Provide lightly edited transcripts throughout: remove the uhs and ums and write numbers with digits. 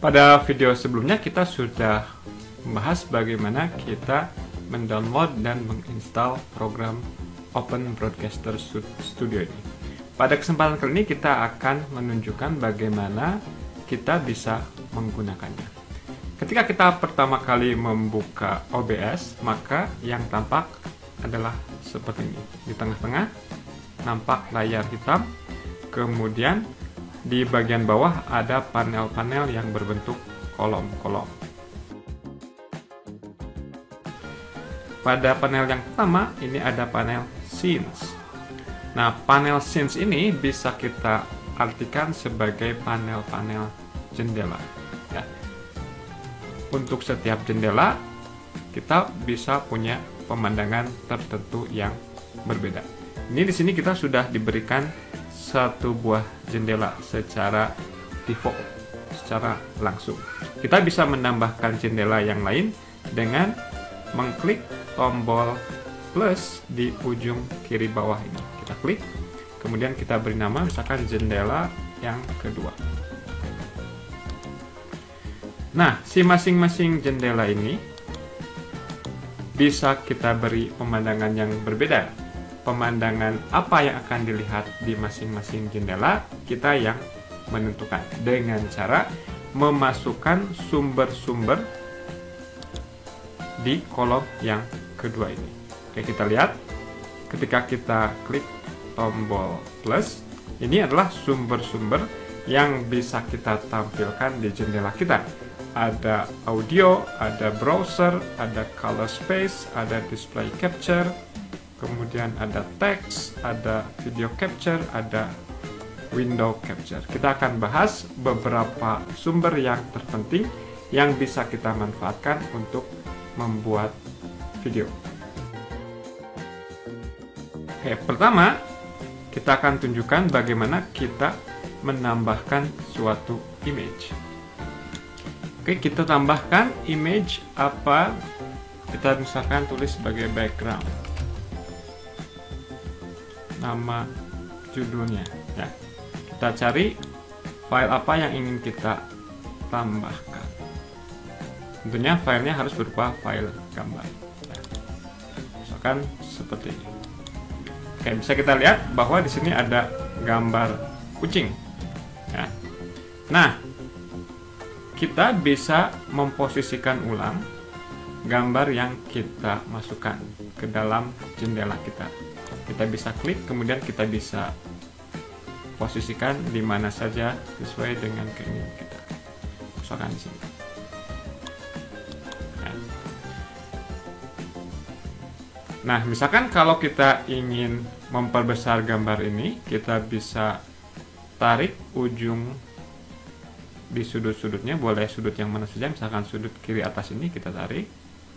Pada video sebelumnya kita sudah membahas bagaimana kita mendownload dan menginstal program Open Broadcaster Studio ini. Pada kesempatan kali ini kita akan menunjukkan bagaimana kita bisa menggunakannya. Ketika kita pertama kali membuka OBS, maka yang tampak adalah seperti ini. Di tengah-tengah nampak layar hitam, kemudian di bagian bawah ada panel-panel yang berbentuk kolom-kolom. Pada panel yang pertama, ini ada panel Scenes. Nah, panel Scenes ini bisa kita artikan sebagai panel-panel jendela. Ya. Untuk setiap jendela, kita bisa punya pemandangan tertentu yang berbeda. Ini di sini kita sudah diberikan satu buah jendela secara default, secara langsung. Kita bisa menambahkan jendela yang lain dengan mengklik tombol plus di ujung kiri bawah ini. Kita klik, kemudian kita beri nama misalkan jendela yang kedua. Nah, si masing-masing jendela ini bisa kita beri pemandangan yang berbeda. Pemandangan apa yang akan dilihat di masing-masing jendela, kita yang menentukan dengan cara memasukkan sumber-sumber di kolom yang kedua ini. Oke, kita lihat ketika kita klik tombol plus, ini adalah sumber-sumber yang bisa kita tampilkan di jendela kita. Ada audio, ada browser, ada color space, ada display capture, kemudian ada teks, ada video capture, ada window capture. Kita akan bahas beberapa sumber yang terpenting yang bisa kita manfaatkan untuk membuat video. Oke, pertama kita akan tunjukkan bagaimana kita menambahkan suatu image. Oke, kita tambahkan image apa? Kita misalkan tulis sebagai background. Nama judulnya. Ya. Kita cari file apa yang ingin kita tambahkan. Tentunya filenya harus berupa file gambar. Ya. Misalkan seperti ini. Oke, bisa kita lihat bahwa di sini ada gambar kucing. Ya. Nah, kita bisa memposisikan ulang gambar yang kita masukkan ke dalam jendela kita. Kita bisa klik, kemudian kita bisa posisikan di mana saja sesuai dengan keinginan kita. Misalkan di sini. Ya. Nah, misalkan kalau kita ingin memperbesar gambar ini, kita bisa tarik ujung di sudut-sudutnya, boleh sudut yang mana saja, misalkan sudut kiri atas ini kita tarik,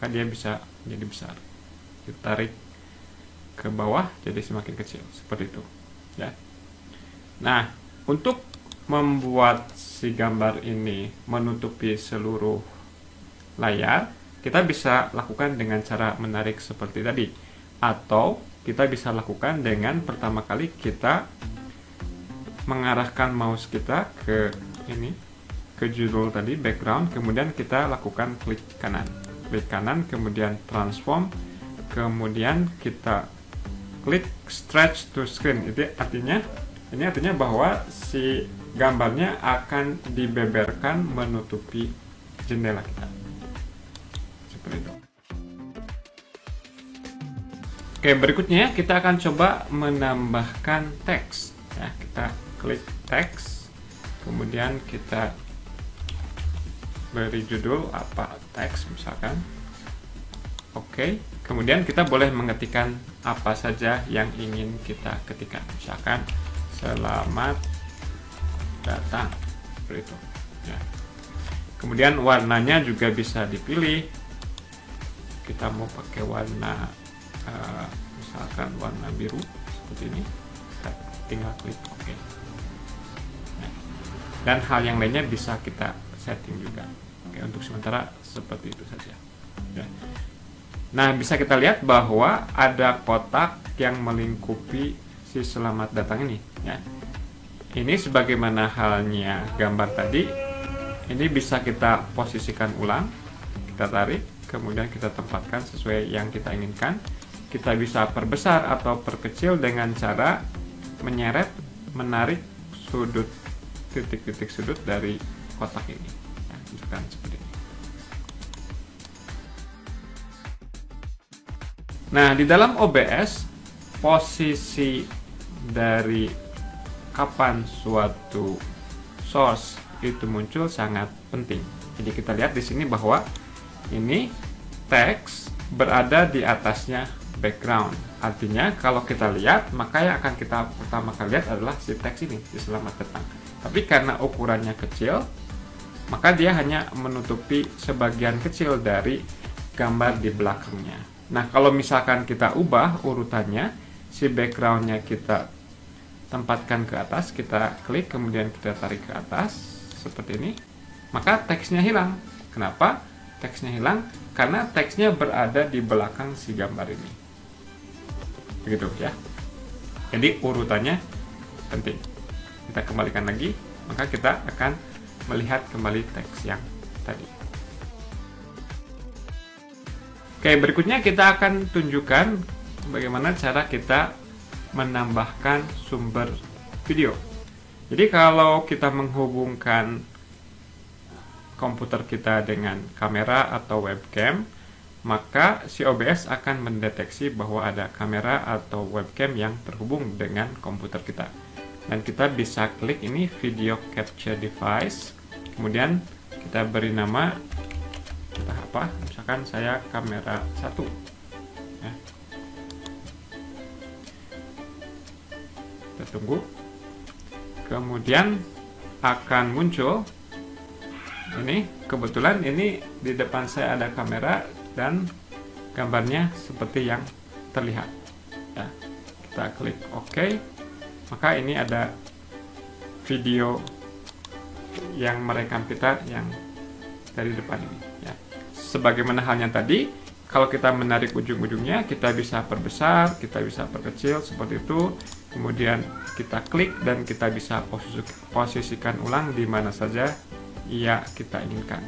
maka dia bisa jadi besar. Kita tarik ke bawah jadi semakin kecil, seperti itu. Ya. Nah, untuk membuat si gambar ini menutupi seluruh layar, kita bisa lakukan dengan cara menarik seperti tadi, atau kita bisa lakukan dengan pertama kali kita mengarahkan mouse kita ke ini, ke judul tadi, background, kemudian kita lakukan klik kanan, kemudian transform, kemudian kita klik stretch to screen. Ini artinya bahwa si gambarnya akan dibeberkan menutupi jendela kita. Seperti itu. Oke, berikutnya kita akan coba menambahkan teks. Ya, kita klik teks, kemudian kita beri judul apa, teks misalkan. Oke, kemudian kita boleh mengetikkan apa saja yang ingin kita ketikkan. Misalkan selamat datang, seperti itu. Ya. Kemudian warnanya juga bisa dipilih. Kita mau pakai warna misalkan warna biru seperti ini. Kita tinggal klik OK. Nah, dan hal yang lainnya bisa kita setting juga. Oke, untuk sementara seperti itu saja. Ya. Nah, bisa kita lihat bahwa ada kotak yang melingkupi si selamat datang ini. Ya. Ini sebagaimana halnya gambar tadi, Ini bisa kita posisikan ulang, kita tarik, kemudian kita tempatkan sesuai yang kita inginkan. Kita bisa perbesar atau perkecil dengan cara menyeret, menarik sudut, titik-titik sudut dari kotak ini. Nah, misalkan seperti ini. Nah, di dalam OBS, posisi dari kapan suatu source itu muncul sangat penting. Jadi kita lihat di sini bahwa ini teks berada di atasnya background. Artinya kalau kita lihat, maka yang akan kita pertama kali lihat adalah si teks ini, si selamat datang. Tapi karena ukurannya kecil, maka dia hanya menutupi sebagian kecil dari gambar di belakangnya. Nah, kalau misalkan kita ubah urutannya, si backgroundnya kita tempatkan ke atas, kita klik, kemudian kita tarik ke atas, seperti ini, maka teksnya hilang. Kenapa teksnya hilang? Karena teksnya berada di belakang si gambar ini. Begitu ya. Jadi urutannya penting. Kita kembalikan lagi, maka kita akan melihat kembali teks yang tadi. Oke, berikutnya kita akan tunjukkan bagaimana cara kita menambahkan sumber video. Jadi kalau kita menghubungkan komputer kita dengan kamera atau webcam, maka si OBS akan mendeteksi bahwa ada kamera atau webcam yang terhubung dengan komputer kita. Dan kita bisa klik ini video capture device, kemudian kita beri nama, entah apa, misalkan saya kamera 1 ya. Kita tunggu, kemudian akan muncul ini. Kebetulan ini di depan saya ada kamera dan gambarnya seperti yang terlihat ya. Kita klik OK, maka ini ada video yang merekam kita yang dari depan ini ya. Sebagaimana halnya tadi, kalau kita menarik ujung-ujungnya, kita bisa perbesar, kita bisa perkecil seperti itu. Kemudian kita klik dan kita bisa posisikan ulang di mana saja yang kita inginkan.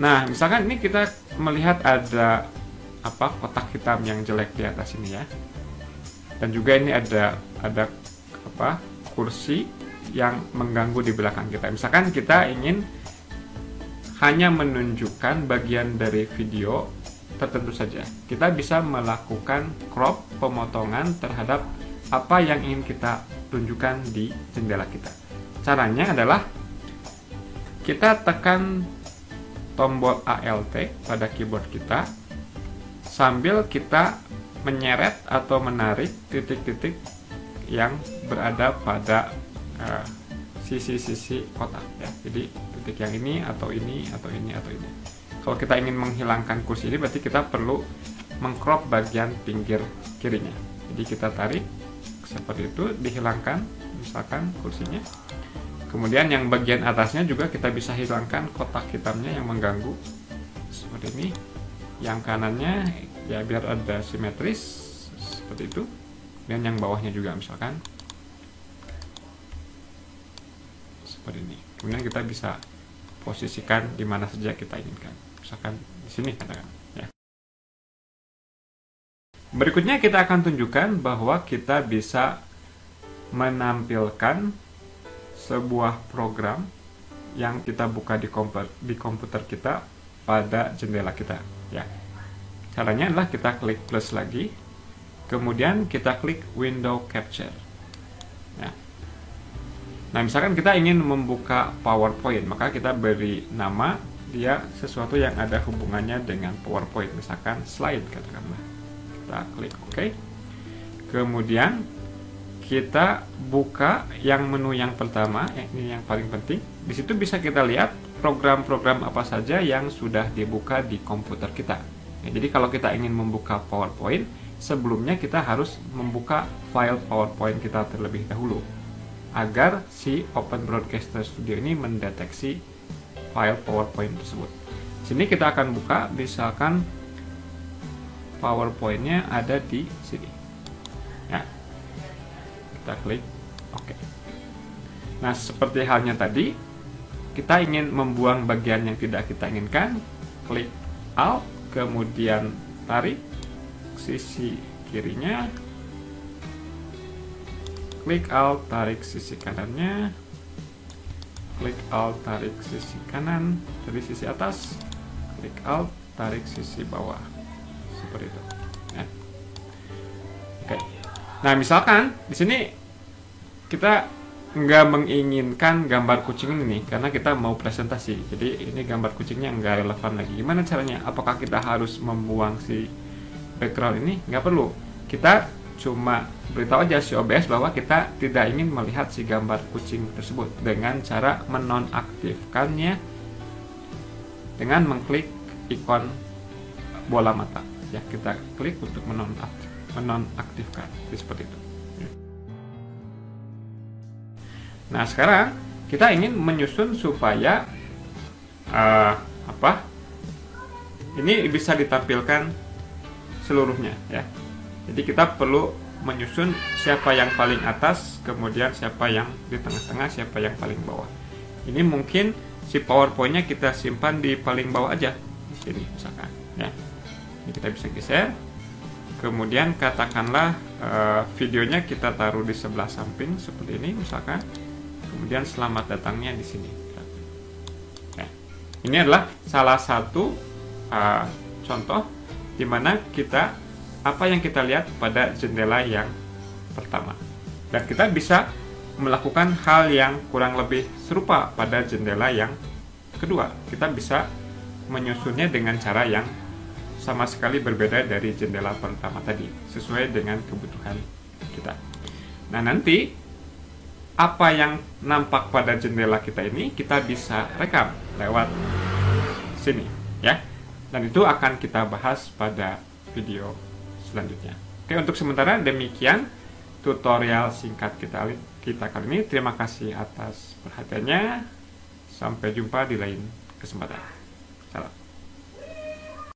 Nah, misalkan ini kita melihat ada kotak hitam yang jelek di atas ini ya. Dan juga ini ada kursi yang mengganggu di belakang kita. Misalkan kita ingin hanya menunjukkan bagian dari video tertentu saja. Kita bisa melakukan crop, pemotongan terhadap apa yang ingin kita tunjukkan di jendela kita. Caranya adalah kita tekan tombol Alt pada keyboard kita sambil kita menyeret atau menarik titik-titik yang berada pada sisi-sisi kotak ya. Jadi titik yang ini atau ini atau ini atau ini. Kalau kita ingin menghilangkan kursi ini, berarti kita perlu mengcrop bagian pinggir kirinya. Jadi kita tarik seperti itu, dihilangkan misalkan kursinya. Kemudian yang bagian atasnya juga kita bisa hilangkan kotak hitamnya yang mengganggu seperti ini. Yang kanannya ya biar ada simetris seperti itu. Dan yang bawahnya juga misalkan seperti ini. Kemudian kita bisa posisikan di mana saja kita inginkan. Misalkan di sini katakan ya. Berikutnya kita akan tunjukkan bahwa kita bisa menampilkan sebuah program yang kita buka di komputer kita pada jendela kita ya. Caranya adalah kita klik plus lagi, kemudian kita klik window capture ya. Nah, misalkan kita ingin membuka PowerPoint, maka kita beri nama dia sesuatu yang ada hubungannya dengan PowerPoint, misalkan slide katakanlah. Kita klik OK. Kemudian kita buka yang menu yang pertama, ini yang paling penting. Di situ bisa kita lihat program-program apa saja yang sudah dibuka di komputer kita. Ya, jadi kalau kita ingin membuka PowerPoint, sebelumnya kita harus membuka file PowerPoint kita terlebih dahulu agar si Open Broadcaster Studio ini mendeteksi file PowerPoint tersebut. Sini kita akan buka, misalkan PowerPoint-nya ada di sini. Ya. Kita klik OK. Nah, seperti halnya tadi, kita ingin membuang bagian yang tidak kita inginkan, klik Alt, kemudian tarik sisi kirinya, klik Alt, tarik sisi kanannya, klik Alt, tarik sisi kanan dari sisi atas, klik Alt, tarik sisi bawah, seperti itu. Ya. Oke. Nah, misalkan di sini kita nggak menginginkan gambar kucing ini nih, karena kita mau presentasi. Jadi ini gambar kucingnya nggak relevan lagi. Gimana caranya? Apakah kita harus membuang si background ini? Nggak perlu. Kita cuma beritahu aja si OBS bahwa kita tidak ingin melihat si gambar kucing tersebut dengan cara menonaktifkannya dengan mengklik ikon bola mata. Ya, kita klik untuk menonaktifkan. Seperti itu. Nah, sekarang kita ingin menyusun supaya ini bisa ditampilkan seluruhnya, ya. Jadi kita perlu menyusun siapa yang paling atas, kemudian siapa yang di tengah-tengah, siapa yang paling bawah. Ini mungkin si PowerPoint-nya kita simpan di paling bawah aja, di sini misalkan, ya. Ini kita bisa geser. Kemudian katakanlah videonya kita taruh di sebelah samping seperti ini, misalkan. Kemudian selamat datangnya di sini. Nah, ini adalah salah satu contoh di mana apa yang kita lihat pada jendela yang pertama. Dan kita bisa melakukan hal yang kurang lebih serupa pada jendela yang kedua. Kita bisa menyusunnya dengan cara yang sama sekali berbeda dari jendela pertama tadi, sesuai dengan kebutuhan kita. Nah, nanti apa yang nampak pada jendela kita ini kita bisa rekam lewat sini, ya. Dan itu akan kita bahas pada video selanjutnya. Oke, untuk sementara demikian tutorial singkat kita kali ini. Terima kasih atas perhatiannya. Sampai jumpa di lain kesempatan. Salam.